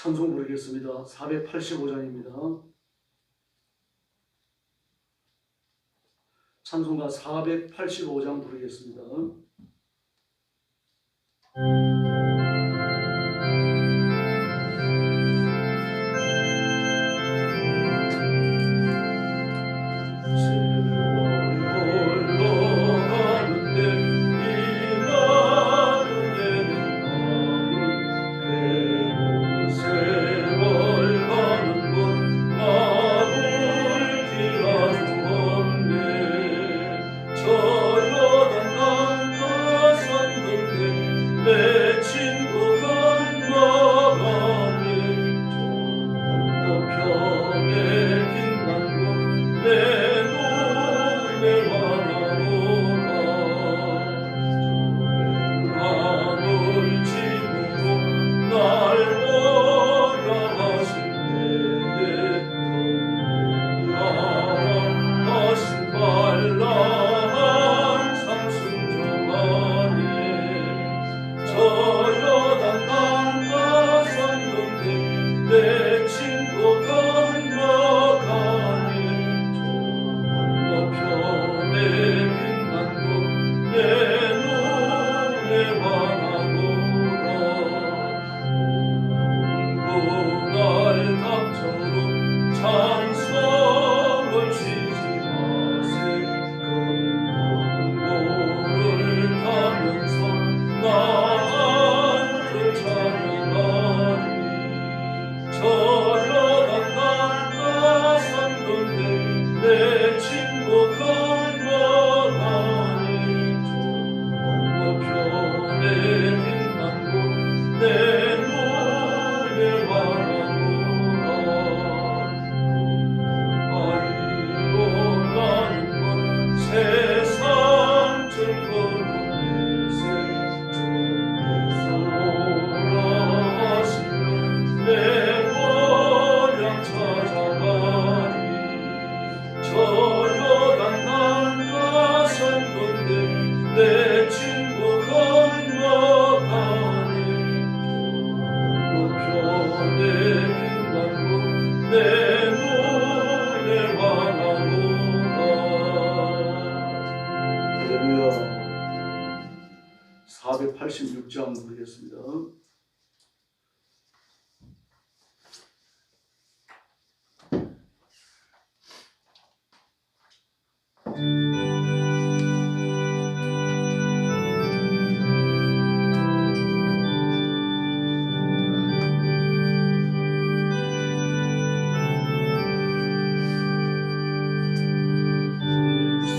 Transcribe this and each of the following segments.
찬송 부르겠습니다. 485장입니다. 찬송가 485장 부르겠습니다. 할렐루야. 486장 부르겠습니다.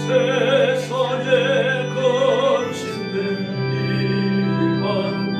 세상에 거신된 일반도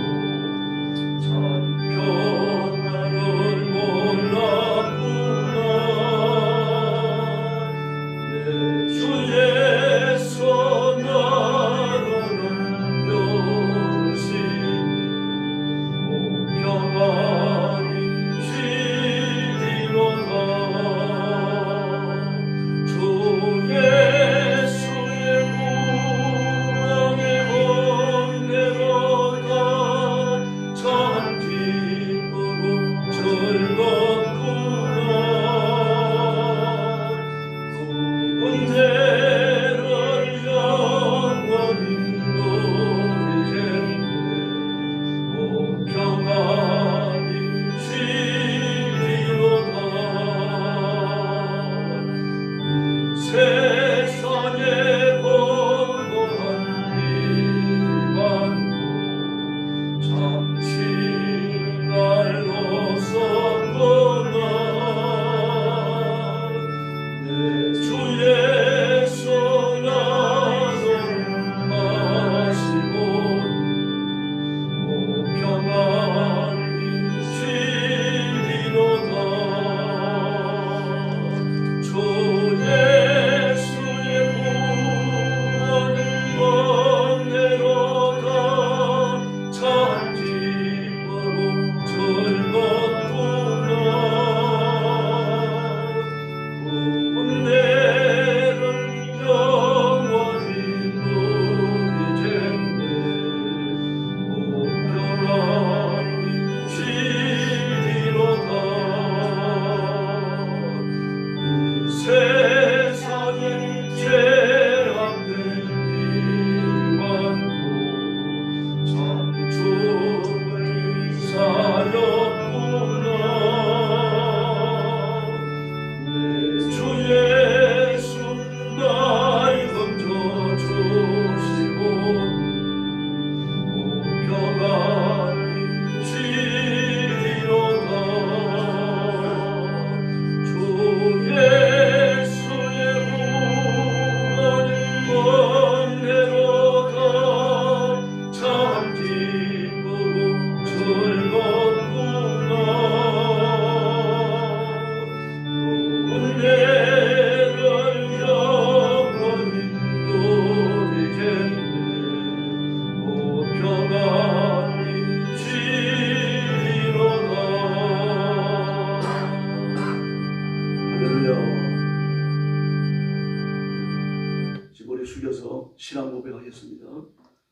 머리 숙여서 신앙 고백하겠습니다.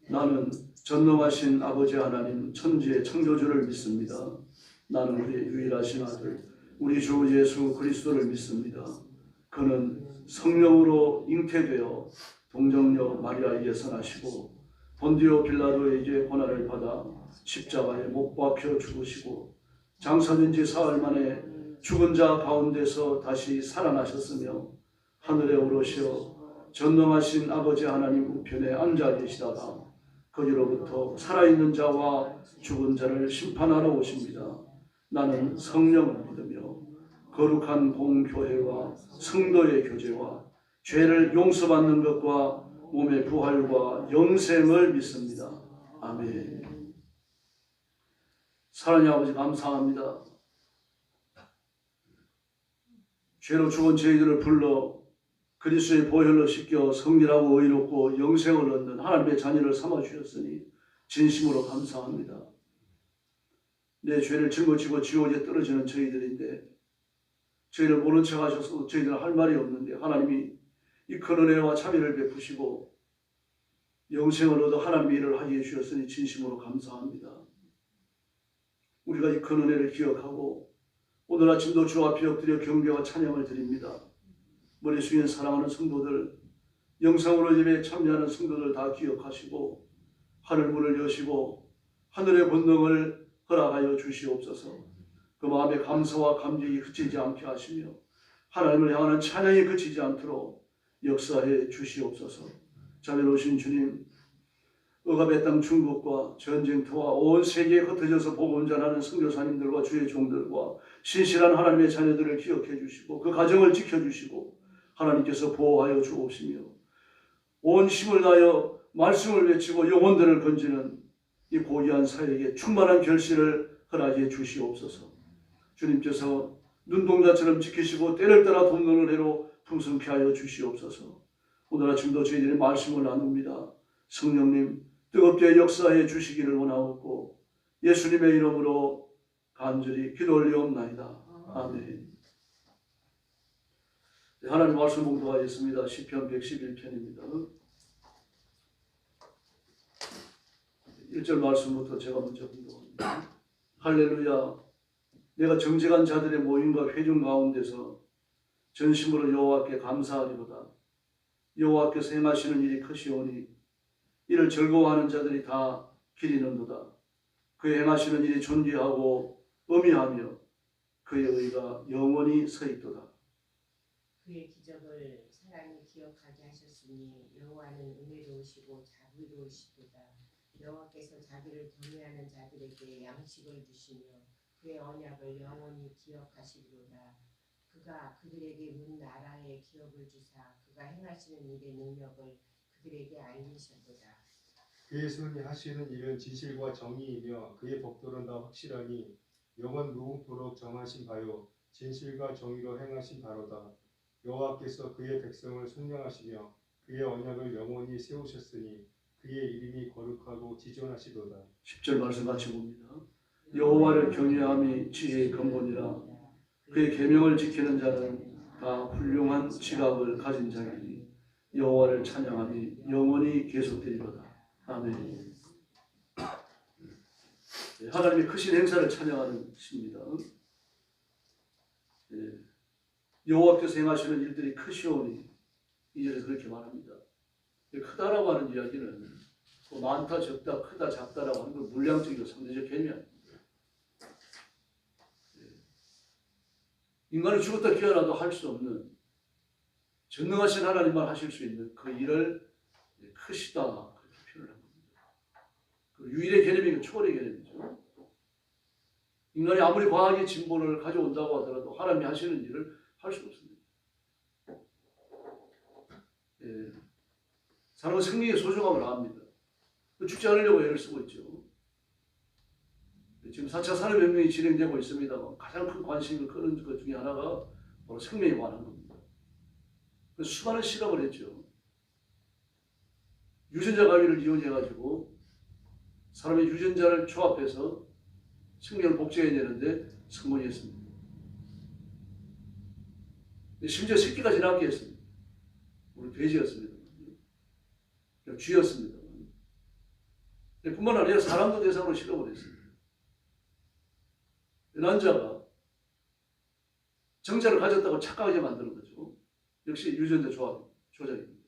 나는 전능하신 아버지 하나님 천지의 창조주를 믿습니다. 나는 그의 유일하신 아들 우리 주 예수 그리스도를 믿습니다. 그는 성령으로 잉태되어 동정녀 마리아에게서 나시고 본디오 빌라도에게 고난을 받아 십자가에 못 박혀 죽으시고 장사된 지 사흘 만에 죽은 자 가운데서 다시 살아나셨으며 하늘에 오르시어 전능하신 아버지 하나님 우편에 앉아 계시다가 거기로부터 살아있는 자와 죽은 자를 심판하러 오십니다. 나는 성령을 믿으며 거룩한 공교회와 성도의 교제와 죄를 용서받는 것과 몸의 부활과 영생을 믿습니다. 아멘. 사랑의 아버지 감사합니다. 죄로 죽은 저희들을 불러 그리스도의 보혈로 씻겨 성결하고 의롭고 영생을 얻는 하나님의 자녀를 삼아주셨으니 진심으로 감사합니다. 내 죄를 짊어지고 지옥에 떨어지는 저희들인데 저희를 모른 척 하셔서 저희들은 할 말이 없는데 하나님이 이 큰 은혜와 자비를 베푸시고 영생을 얻어 하나님의 일을 하게 해주셨으니 진심으로 감사합니다. 우리가 이 큰 은혜를 기억하고 오늘 아침도 주 앞에 엎드려 경배와 찬양을 드립니다. 머리 숙인 사랑하는 성도들, 영상으로 예배에 참여하는 성도들 다 기억하시고 하늘 문을 여시고 하늘의 본능을 허락하여 주시옵소서. 그 마음의 감사와 감격이 그치지 않게 하시며 하나님을 향하는 찬양이 그치지 않도록 역사해 주시옵소서. 자비로우신 주님, 억압의 땅 중국과 전쟁터와 온 세계에 흩어져서 복음 전하는 선교사님들과 주의 종들과 신실한 하나님의 자녀들을 기억해 주시고 그 가정을 지켜주시고 하나님께서 보호하여 주옵시며 온 힘을 다하여 말씀을 외치고 영혼들을 건지는 이 고귀한 사역에 충만한 결실을 허락해 주시옵소서. 주님께서 눈동자처럼 지키시고 때를 따라 돕는 은혜로 풍성케 하여 주시옵소서. 오늘 아침도 저희들이 말씀을 나눕니다. 성령님 뜨겁게 역사해 주시기를 원하옵고 예수님의 이름으로 간절히 기도 올리옵나이다. 아멘. 하나님 말씀 봉독하겠습니다. 시편 111편입니다. 1절 말씀부터 제가 먼저 봉독합니다. 할렐루야. 내가 정직한 자들의 모임과 회중 가운데서 전심으로 여호와께 감사하리로다. 여호와께서 행하시는 일이 크시오니 이를 즐거워하는 자들이 다 기리는도다. 그의 행하시는 일이 존귀하고 엄미하며 그의 의가 영원히 서 있도다. 그의 기적을 사람이 기억하게 하셨으니 여호와는 은혜로우시고 자비로우시도다. 여호와께서 자기를 경외하는 자들에게 양식을 주시며 그의 언약을 영원히 기억하시리로다. 그가 그들에게 문 나라의 기업을 주사 그가 행하시는 일의 능력을 그들에게 알리셨도다. 그의 손이 하시는 일은 진실과 정의이며 그의 법도는 다 확실하니 영원 무궁토록 정하신 바요 진실과 정의로 행하신 바로다. 여호와께서 그의 백성을 속량하시며 그의 언약을 영원히 세우셨으니 그의 이름이 거룩하고 지존하시도다. 10절 말씀 같이 봅니다. 여호와를 경외함이 지혜의 근본이라. 그의 계명을 지키는 자는 다 훌륭한 지각을 가진 자이니 여호와를 찬양함이 영원히 계속되리로다. 아멘. 하나님의 크신 행사를 찬양하는 것입니다. 여호와께서 행하시는 일들이 크시오니 2절에서 그렇게 말합니다. 크다라고 하는 이야기는 많다, 적다, 크다, 작다라고 하는 건 물량적이고 상대적 개념이 아닙니다. 인간이 죽었다 깨어나도 할 수 없는 전능하신 하나님만 하실 수 있는 그 일을 크시다 그렇게 표현을 합니다. 그 유일의 개념이 초월의 개념이죠. 인간이 아무리 과학의 진보를 가져온다고 하더라도 하나님이 하시는 일을 할 수 없습니다. 사람은 생명의 소중함을 압니다. 죽지 않으려고 애를 쓰고 있죠. 지금 4차 산업혁명이 진행되고 있습니다만 가장 큰 관심을 끄는 것 중에 하나가 바로 생명에 관한 겁니다. 수많은 실험을 했죠. 유전자 가위를 이용해가지고 사람의 유전자를 조합해서 생명을 복제해내는데 성공했습니다. 심지어 새끼까지 낳게 했습니다. 우리 돼지였습니다. 쥐였습니다. 뿐만 아니라 사람도 대상으로 실어버렸습니다. 난자가 정자를 가졌다고 착각하게 만드는 거죠. 역시 유전자 조작입니다.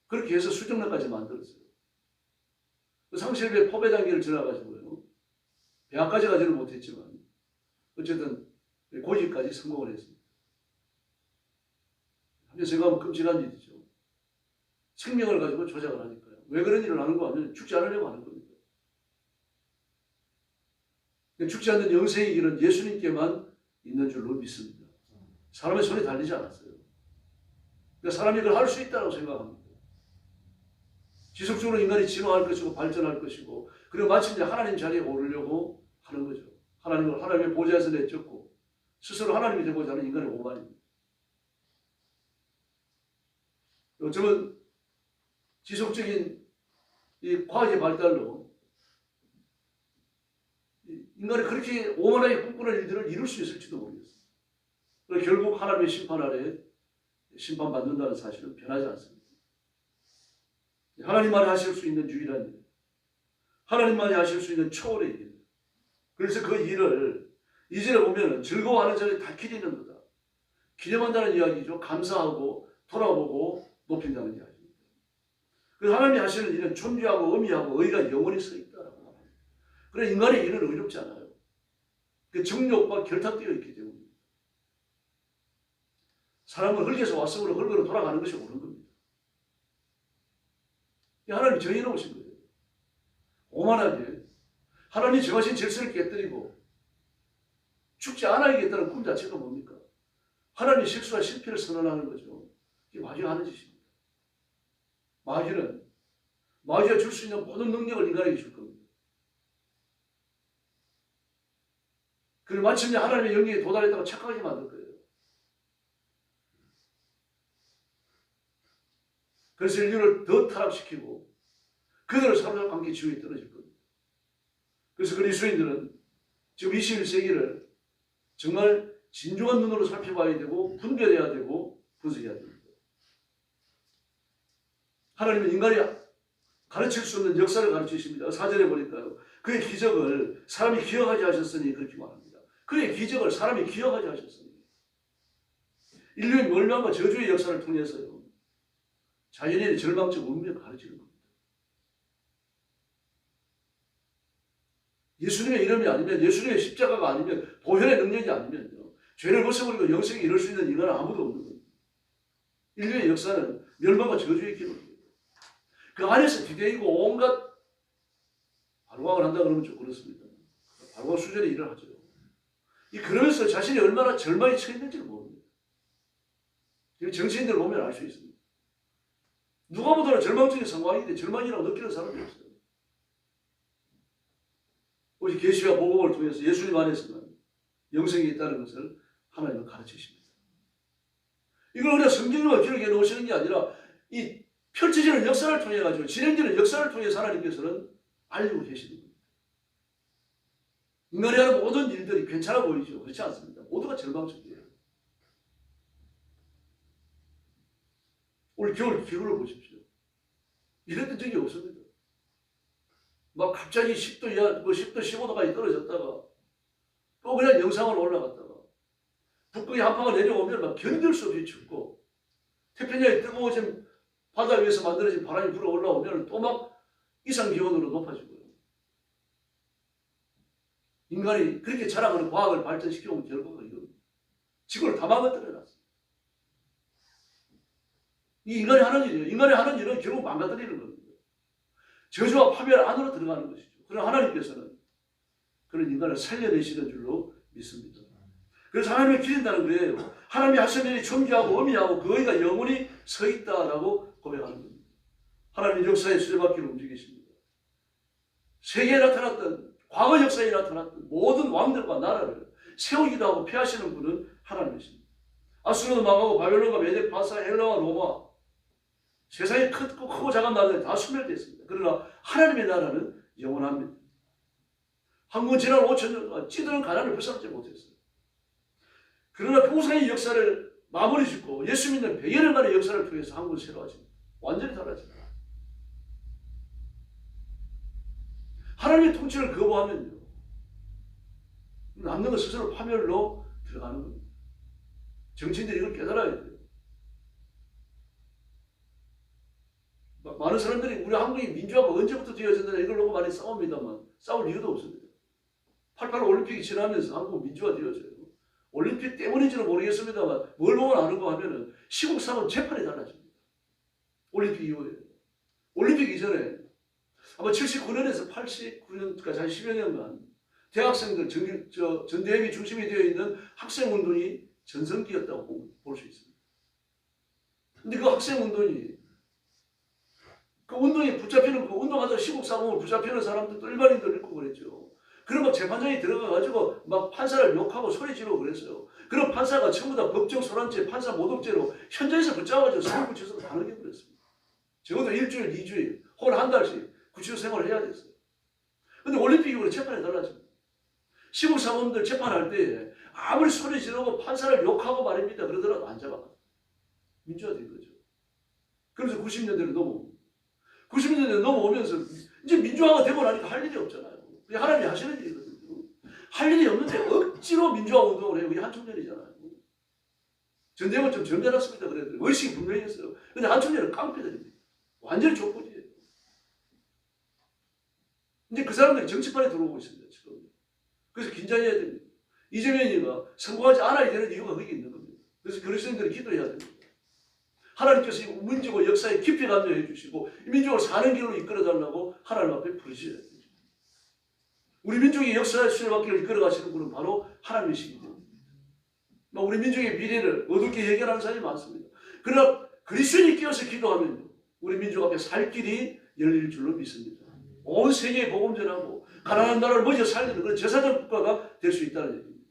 그렇게 해서 수정란까지 만들었어요. 그 상실배 포배 단계를 지나가지고요. 배학까지 가지는 못했지만 어쨌든 고지까지 성공을 했습니다. 한편 생각하면 끔찍한 일이죠. 생명을 가지고 조작을 하니까요. 왜 그런 일을 하는 거 하면 죽지 않으려고 하는 겁니다. 죽지 않는 영생의 길은 예수님께만 있는 줄로 믿습니다. 사람의 손에 달리지 않았어요. 그러니까 사람이 그걸 할 수 있다고 생각합니다. 지속적으로 인간이 진화할 것이고 발전할 것이고 그리고 마침내 하나님 자리에 오르려고 하는 거죠. 하나님의 보좌에서 내쫓고 스스로 하나님이 되고자 하는 인간의 오만입니다. 어쩌면 지속적인 이 과학의 발달로 인간이 그렇게 오만하게 꿈꾸는 일들을 이룰 수 있을지도 모르겠어요. 그리고 결국 하나님의 심판 아래 심판받는다는 사실은 변하지 않습니다. 하나님만이 하실 수 있는 유일한 일, 하나님만이 하실 수 있는 초월의 일. 그래서 그 일을 이제를 보면 즐거워하는 자를 다 기리는 거다. 기념한다는 이야기죠. 감사하고 돌아보고 높인다는 이야기입니다. 그래서 하나님이 하시는 일은 존귀하고 의미하고 의가 영원히 서 있다라고 합니다. 그래 인간의 일은 의롭지 않아요. 그 정욕과 결탁되어 있기 때문입니다. 사람은 흙에서 왔으므로 흙으로 돌아가는 것이 옳은 겁니다. 하나님 정해 놓으신 거예요. 오만하게 하나님이 정하신 질서를 깨뜨리고 죽지 않아야겠다는 꿈 자체가 뭡니까? 하나님의 실수와 실패를 선언하는 거죠. 이게 마귀가 하는 짓입니다. 마귀가 줄 수 있는 모든 능력을 인간에게 줄 겁니다. 그리고 마침내 하나님의 영역에 도달했다고 착각하게 만들 거예요. 그래서 인류를 더 타락시키고 그들을 사로잡고 함께 지옥에 떨어질 겁니다. 그래서 그리스도인들은 지금 21세기를 정말 진중한 눈으로 살펴봐야 되고 분별해야 되고 분석해야 됩니다. 하나님은 인간이 가르칠 수 없는 역사를 가르치십니다. 4절에 보니까요. 그의 기적을 사람이 기억하지 하셨으니 그렇게 말합니다. 그의 기적을 사람이 기억하지 하셨으니 인류의 멸망과 저주의 역사를 통해서요. 자연인의 절망적 운명을 가르치는 겁니다. 예수님의 이름이 아니면 예수님의 십자가가 아니면 보혈의 능력이 아니면요. 죄를 벗어버리고 영생에 이룰 수 있는 인간은 아무도 없는 겁니다. 인류의 역사는 멸망과 저주의 기록입니다. 그 안에서 기대이고 온갖 발광을 한다 그러면 좀 그렇습니다. 발광 수준의 일을 하죠. 그러면서 자신이 얼마나 절망에 처했는지를 모릅니다. 정치인들 보면 알 수 있습니다. 누가 보더라도 절망적인 상황인데 절망이라고 느끼는 사람이 없어요. 오직 계시와 복음을 통해서 예수님 안에서는 영생이 있다는 것을 하나님은 가르치십니다. 이걸 그냥 성경으로 기록해 놓으시는 게 아니라 이 펼쳐지는 역사를 통해 가지고 진행되는 역사를 통해서 하나님께서는 알리고 계시는 겁니다. 인간이 하는 모든 일들이 괜찮아 보이죠. 그렇지 않습니다. 모두가 절망적이에요. 올 겨울 기후를 보십시오. 이랬던 적이 없습니다. 막 갑자기 10도 이하, 10도 15도까지 떨어졌다가 또 그냥 영상으로 올라갔다가 북극이 한파가 내려오면 막 견딜 수 없이 춥고 태평양의 뜨거워진 바다 위에서 만들어진 바람이 불어 올라오면 또 막 이상 기온으로 높아지고요. 인간이 그렇게 자랑하는 과학을 발전시켜온 결과가 이겁니다. 지구를 다 망가뜨려놨어요. 이 인간이 하는 일이에요. 인간이 하는 일은 결국 망가뜨리는 겁니다. 저주와 파멸 안으로 들어가는 것이죠. 그러나 하나님께서는 그런 인간을 살려내시는 줄로 믿습니다. 그래서 하나님을 기린다는 거예요. 하나님이 하시는 일이 존귀하고 의미하고 그 의가 영원히 서 있다라고 고백하는 겁니다. 하나님 역사의 수레바퀴를 움직이십니다. 세계에 나타났던 과거 역사에 나타났던 모든 왕들과 나라를 세우기도 하고 폐하시는 분은 하나님이십니다. 아수르도 망하고 바벨론과 메데, 바사, 헬라와 로마 세상에 크고 작은 나라들이 다 소멸됐습니다. 그러나 하나님의 나라는 영원합니다. 한국 지난 5,000년 동안 찌드는 가난을 벗어나지 못했어요. 그러나 평생의 역사를 마무리 짓고 예수 믿는 100여 년간의 역사를 통해서 한국은 새로워집니다. 완전히 달라집니다. 하나님의 통치를 거부하면요, 남는 것 스스로 파멸로 들어가는 겁니다. 정치인들이 이걸 깨달아야 돼요. 많은 사람들이 우리 한국이 민주화가 언제부터 되어졌느냐 이걸 놓고 많이 싸웁니다만 싸울 이유도 없습니다. 88 올림픽이 지나면서 한국 민주화 되어져요. 올림픽 때문인지는 모르겠습니다만 뭘 보면 아는가 하면은 시국 사법 재판이 달라집니다. 올림픽 이후에. 올림픽 이전에 아마 79년에서 89년까지 한 10여 년간 대학생들 전대협이 중심이 되어 있는 학생운동이 전성기였다고 볼 수 있습니다. 근데 그 학생운동이 그 운동에 붙잡히는 그 운동하다 시국사범을 붙잡히는 사람들도 일반인들 있고 그랬죠. 그런 막 재판장에 들어가가지고 막 판사를 욕하고 소리 지르고 그랬어요. 그런 판사가 전부 다 법정 소란죄, 판사 모독죄로 현장에서 붙잡아가지고 서울구치소로 다 넘겨버렸습니다. 적어도 일주일, 2주일 혹은 한 달씩 구치소 생활을 해야 됐어요. 근데 올림픽 이후로 재판이 달라집니다. 시국사범들 재판할 때 아무리 소리 지르고 판사를 욕하고 말입니다. 그러더라도 안 잡아가요. 민주화된 거죠. 그래서 90년대로 넘어옵니다. 90년대 넘어오면서 이제 민주화가 되고 나니까 할 일이 없잖아요. 그게 하나님이 하시는 일이거든요. 할 일이 없는데 억지로 민주화 운동을 해요. 그게 한총련이잖아요. 전대협은 좀 정겨놨습니다. 그래도 의식이 분명히 했어요. 근데 한총련은 깡패들입니다. 완전히 족보지예요. 이제 그 사람들이 정치판에 들어오고 있습니다. 지금. 그래서 긴장해야 됩니다. 이재명이가 성공하지 않아야 되는 이유가 거기 있는 겁니다. 그래서 그리스도인들이 기도해야 됩니다. 하나님께서 이 민족의 역사에 깊이 관여해 주시고 이 민족을 사는 길로 이끌어달라고 하나님 앞에 부르셔야 됩니다. 우리 민족의 역사의 수레바퀴를 이끌어가시는 분은 바로 하나님이시기 때문입니다. 우리 민족의 미래를 어둡게 해결하는 사람이 많습니다. 그러나 그리스도인이 끼어서 기도하면 우리 민족 앞에 살 길이 열릴 줄로 믿습니다. 온 세계에 복음 전하고 가난한 나라를 먼저 살리는 그런 제사장 국가가 될 수 있다는 얘기입니다.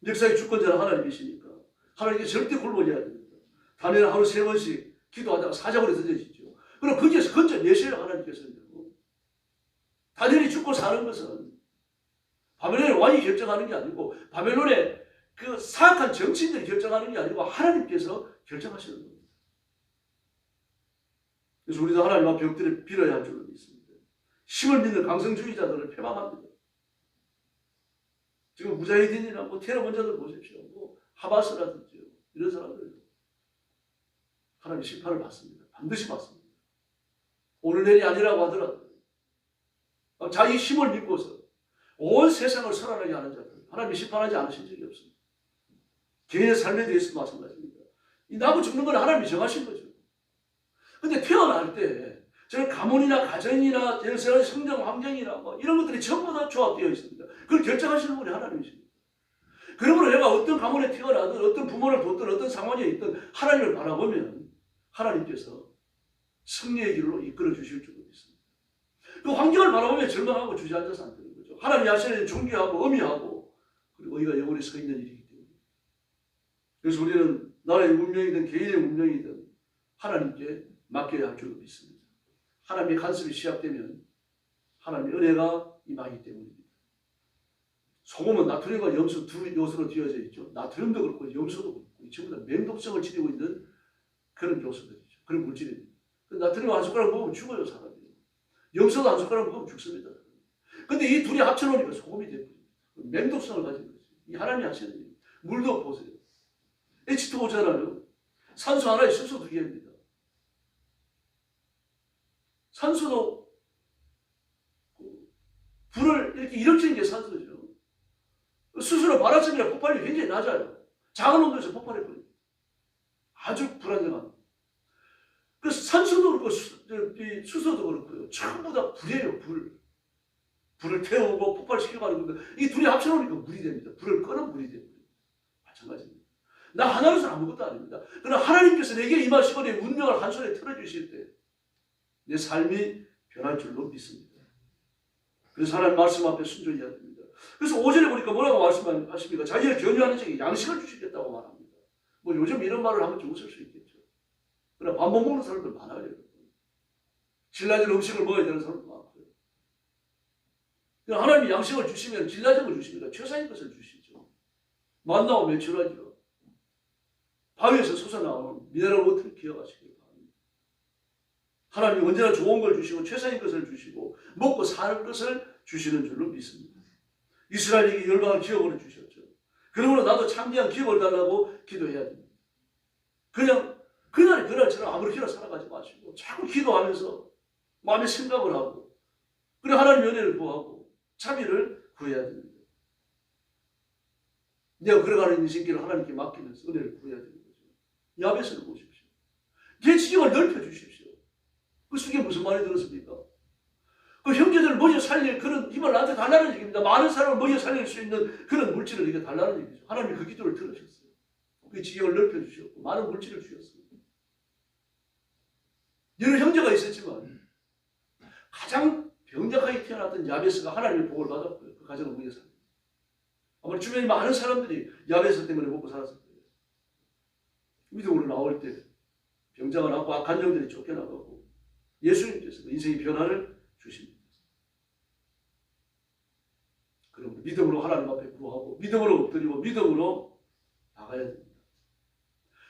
역사의 주권자는 하나님이시니까 하나님께 절대 굴복해야 됩니다. 단일에 하루 3번씩 기도하다가 사자굴에 던져지죠. 그럼 거기에서 건져내셔야 하나님께서는. 단일이 죽고 사는 것은 바벨론의 왕이 결정하는 게 아니고 바벨론의 그 사악한 정치인들이 결정하는 게 아니고 하나님께서 결정하시는 겁니다. 그래서 우리도 하나님 앞에 엎드려 빌어야 할 줄로 믿습니다. 힘을 믿는 강성주의자들을 폐망합니다. 지금 무자히딘이나 테러범자들 보십시오. 하마스라든지 이런 사람들 하나님 심판을 받습니다. 반드시 받습니다. 오늘 내일이 아니라고 하더라도 자기 힘을 믿고서 온 세상을 살아나게 하는 자들 하나님이 심판하지 않으신 적이 없습니다. 개인의 삶에 대해서도 마찬가지입니다. 이 나고 죽는 건 하나님이 정하신 거죠. 근데 태어날 때 저는 가문이나 가정이나 여러 성장 환경이나 이런 것들이 전부 다 조합되어 있습니다. 그걸 결정하시는 분이 하나님이십니다. 그러므로 내가 어떤 가문에 태어나든 어떤 부모를 뒀든 어떤 상황에 있든 하나님을 바라보면 하나님께서 승리의 길로 이끌어 주실 줄로 믿습니다. 그 환경을 바라보면 절망하고 주저앉아서 안 되는 거죠. 하나님이 하시는 존귀하고 의미하고 그리고 의가 영원히 서 있는 일이기 때문에. 그래서 우리는 나라의 운명이든 개인의 운명이든 하나님께 맡겨야 할 줄로 믿습니다. 하나님의 간섭이 시작되면 하나님의 은혜가 임하기 때문입니다. 소금은 나트륨과 염소 두 요소로 되어져 있죠. 나트륨도 그렇고 염소도 그렇고 전부 다 맹독성을 지니고 있는 그런 요소들이죠. 그런 물질입니다. 나트륨 한 숟가락 먹으면 죽어요, 사람이. 염소도 한 숟가락 먹으면 죽습니다. 근데 이 둘이 합쳐놓으니까 소금이 되버립니다. 맹독성을 가진 거죠. 이 하나님이 하시는 일. 물도 보세요. H2O잖아요. 산소 하나에 수소 2개입니다. 산소도 불을 이렇게 일으키는 게 산소죠. 수소는 발화점이나 폭발력이 굉장히 낮아요. 작은 온도에서 폭발해버립니다. 아주 불안정합니다. 그래서 산소도 그렇고 수소도 그렇고요. 전부 다 불이에요. 불을 태우고 폭발시키고 하는 건데 이 둘이 합쳐놓으니까 물이 됩니다. 불을 끄는 물이 됩니다. 마찬가지입니다. 나 하나로서는 아무것도 아닙니다. 그러나 하나님께서 내게 임하시고 내 운명을 한 손에 털어주실 때 내 삶이 변할 줄로 믿습니다. 그래서 하나님 말씀 앞에 순종해야 됩니다. 그래서 5절에 보니까 뭐라고 말씀하십니까? 자기를 견유하는 자에게 양식을 주시겠다고 말합니다. 요즘 이런 말을 하면 좀 웃을 수 있겠죠. 그러나 밥 못 먹는 사람들 많아요. 질라진 음식을 먹어야 되는 사람도 많고요. 하나님이 양식을 주시면 질라진 걸 주십니다. 최상의 것을 주시죠. 만나고 매출하죠. 바위에서 솟아나오는 미네랄 워터를 기억하시기 바랍니다. 하나님이 언제나 좋은 걸 주시고 최선의 것을 주시고 먹고 살 것을 주시는 줄로 믿습니다. 이스라엘에게 열방을 기업으로 주셨죠. 그러므로 나도 창대한 기업을 달라고 기도해야 됩니다. 그냥 그날처럼 아무렇게나 살아가지 마시고 자꾸 기도하면서 마음의 생각을 하고 그래 하나님의 은혜를 구하고 자비를 구해야 됩니다. 내가 걸어가는 인생길을 하나님께 맡기면서 은혜를 구해야 되는 거죠. 야베스를 보십시오. 내 지경을 넓혀주십시오. 그 속에 무슨 말이 들었습니까? 그 형제들을 먹여 살릴 그런 힘을 나한테 달라는 얘기입니다. 많은 사람을 먹여 살릴 수 있는 그런 물질을 이렇게 달라는 얘기죠. 하나님이 그 기도를 들으셨어요. 그 지경을 넓혀주셨고 많은 물질을 주셨어요. 여러 형제가 있었지만 가장 병약하게 태어났던 야베스가 하나님의 복을 받았고요. 그 가정을 먹여 살고 아마 주변에 많은 사람들이 야베스 때문에 먹고 살았을 거예요. 믿음으로 나올 때 병장을 안고 악한 영들이 쫓겨나가고 예수님께서 인생의 변화를 주십니다. 그럼 믿음으로 하나님 앞에 구하고 믿음으로 엎드리고 믿음으로 나가야 됩니다.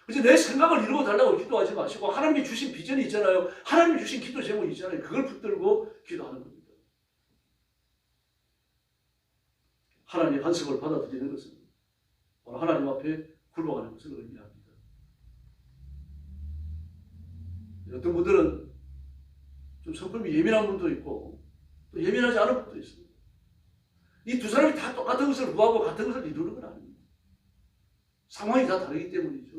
그래서 내 생각을 이루어 달라고 기도하지 마시고 하나님이 주신 비전이 있잖아요. 하나님이 주신 기도 제목이 있잖아요. 그걸 붙들고 기도하는 겁니다. 하나님의 간섭을 받아들이는 것은 바로 하나님 앞에 굴복하는 것을 의미합니다. 어떤 분들은 좀 성품이 예민한 분도 있고 또 예민하지 않은 분도 있습니다. 이 두 사람이 다 똑같은 것을 구하고 같은 것을 이루는 건 아닙니다. 상황이 다 다르기 때문이죠.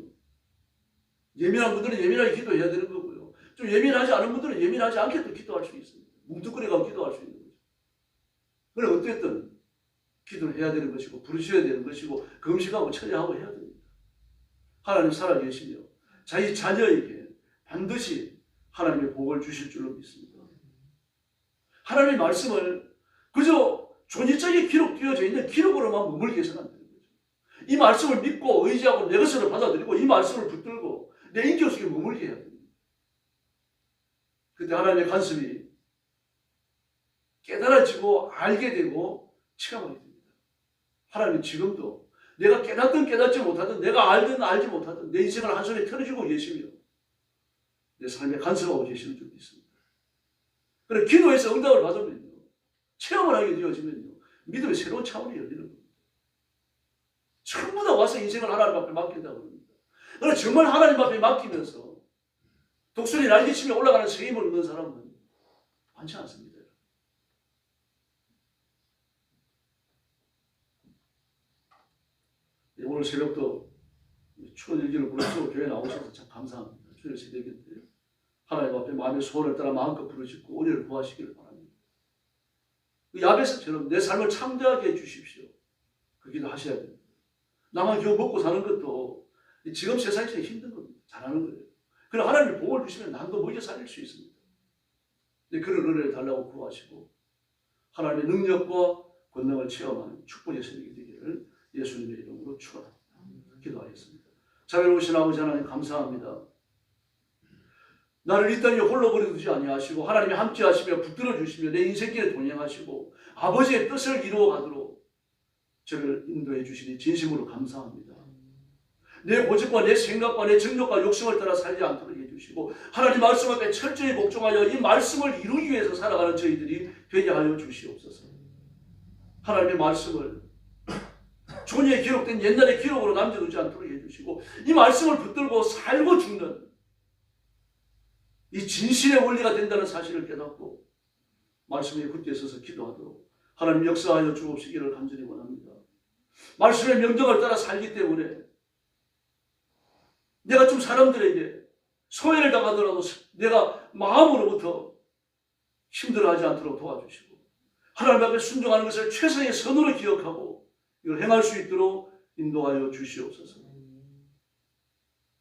예민한 분들은 예민하게 기도해야 되는 거고요. 좀 예민하지 않은 분들은 예민하지 않게 또 기도할 수 있습니다. 뭉툭거려가고 기도할 수 있는 거죠. 그럼 어쨌든 기도를 해야 되는 것이고 부르셔야 되는 것이고 금식하고 처리하고 해야 됩니다. 하나님 살아계시며 자기 자녀에게 반드시 하나님의 복을 주실 줄로 믿습니다. 하나님의 말씀을 그저 존재적인 기록되어져 있는 기록으로만 머물게 해서는 안 되는 거죠. 이 말씀을 믿고 의지하고 내 것으로 받아들이고 이 말씀을 붙들고 내 인격 속에 머물게 해야 됩니다. 그때 하나님의 간섭이 깨달아지고 알게 되고 체험하게 됩니다. 하나님은 지금도 내가 깨닫든 깨닫지 못하든 내가 알든 알지 못하든 내 인생을 한 손에 털어주고 계시며 내 삶에 간섭하고 계시는 줄 믿습니다. 그래 기도해서 응답을 받으면요. 체험을 하게 되어지면요. 믿음의 새로운 차원이 열리는 겁니다. 전부 다 와서 인생을 하나님 앞에 맡긴다고 합니다. 그러나 정말 하나님 앞에 맡기면서 독수리 날개치며 올라가는 세임을 얻는 사람은 많지 않습니다. 오늘 새벽도 추운 일기를 부르시고 교회 나오셔서 참 감사합니다. 주일 새벽인데 하나님 앞에 마음의 소원을 따라 마음껏 부르시고 은혜를 구하시기를 바랍니다. 야베스처럼 내 삶을 창대하게 해주십시오. 그 기도 하셔야 됩니다. 나만 겨우 먹고 사는 것도 지금 세상에서 힘든 겁니다. 잘하는 거예요. 그럼 하나님이 복을 주시면 남도 먹여 살릴 수 있습니다. 그런 은혜를 달라고 구하시고 하나님의 능력과 권능을 체험하는 축복의 새벽이 되기를 예수님의 이름으로 축원합니다. 기도하겠습니다. 자비로우신 아버지 하나님 감사합니다. 나를 이 땅에 홀로 버려두지 아니하시고 하나님이 함께 하시며 붙들어 주시며 내 인생길에 동행하시고 아버지의 뜻을 이루어 가도록 저를 인도해 주시니 진심으로 감사합니다. 내 고집과 내 생각과 내 정욕과 욕심을 따라 살지 않도록 해주시고 하나님 말씀 앞에 철저히 복종하여 이 말씀을 이루기 위해서 살아가는 저희들이 되게 하여 주시옵소서. 하나님의 말씀을 종이에 기록된 옛날의 기록으로 남겨두지 않도록 해주시고 이 말씀을 붙들고 살고 죽는 이 진실의 원리가 된다는 사실을 깨닫고 말씀에 굳게 서서 기도하도록 하나님 역사하여 주옵시기를 간절히 원합니다. 말씀의 명령을 따라 살기 때문에 내가 좀 사람들에게 소외를 당하더라도 내가 마음으로부터 힘들어하지 않도록 도와주시고 하나님 앞에 순종하는 것을 최선의 선으로 기억하고 이걸 행할 수 있도록 인도하여 주시옵소서.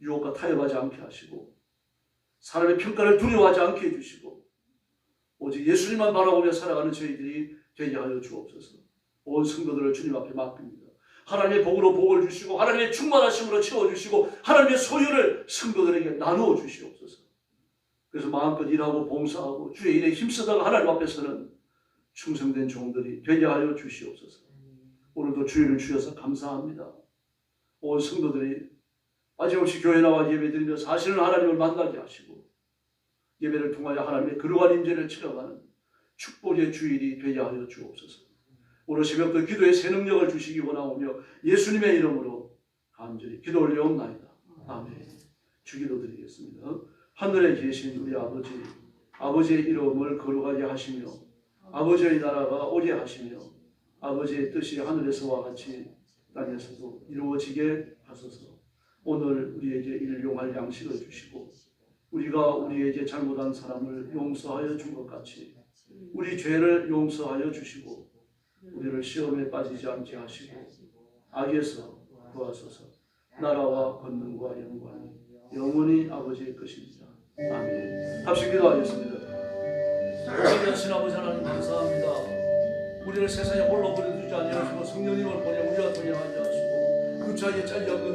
유혹과 타협하지 않게 하시고 사람의 평가를 두려워하지 않게 해주시고 오직 예수님만 바라보며 살아가는 저희들이 되게 하여 주옵소서. 온 성도들을 주님 앞에 맡깁니다. 하나님의 복으로 복을 주시고 하나님의 충만하심으로 채워주시고 하나님의 소유를 성도들에게 나누어 주시옵소서. 그래서 마음껏 일하고 봉사하고 주의 일에 힘쓰다가 하나님 앞에서는 충성된 종들이 되게 하여 주시옵소서. 오늘도 주의를 주셔서 감사합니다. 온 성도들이 빠짐없이 교회 나와 예배드리며 사실은 하나님을 만나게 하시고 예배를 통하여 하나님의 거룩한 임재를 체험하는 축복의 주일이 되게 하여 주옵소서. 오늘 새벽도 기도의 새 능력을 주시기 원하오며 예수님의 이름으로 간절히 기도 올려옵나이다. 아멘. 주기도 드리겠습니다. 하늘에 계신 우리 아버지, 아버지의 이름을 거룩하게 하시며 아버지의 나라가 오게 하시며 아버지의 뜻이 하늘에서와 같이 땅에서도 이루어지게 하소서. 오늘 우리에게 일용할 양식을 주시고 우리가 우리에게 잘못한 사람을 용서하여 준 것 같이 우리 죄를 용서하여 주시고 우리를 시험에 빠지지 않게 하시고 악에서 구하소서. 나라와 권능과 영광이 영원히 아버지의 것입니다. 아멘. 합심 기도하겠습니다. 거룩하신 아버지 하나님 감사합니다. 우리를 세상에 홀로 버려두지 아니하시고 성령님을 보내 우리와 동행하게 하시고 구차하게 잘려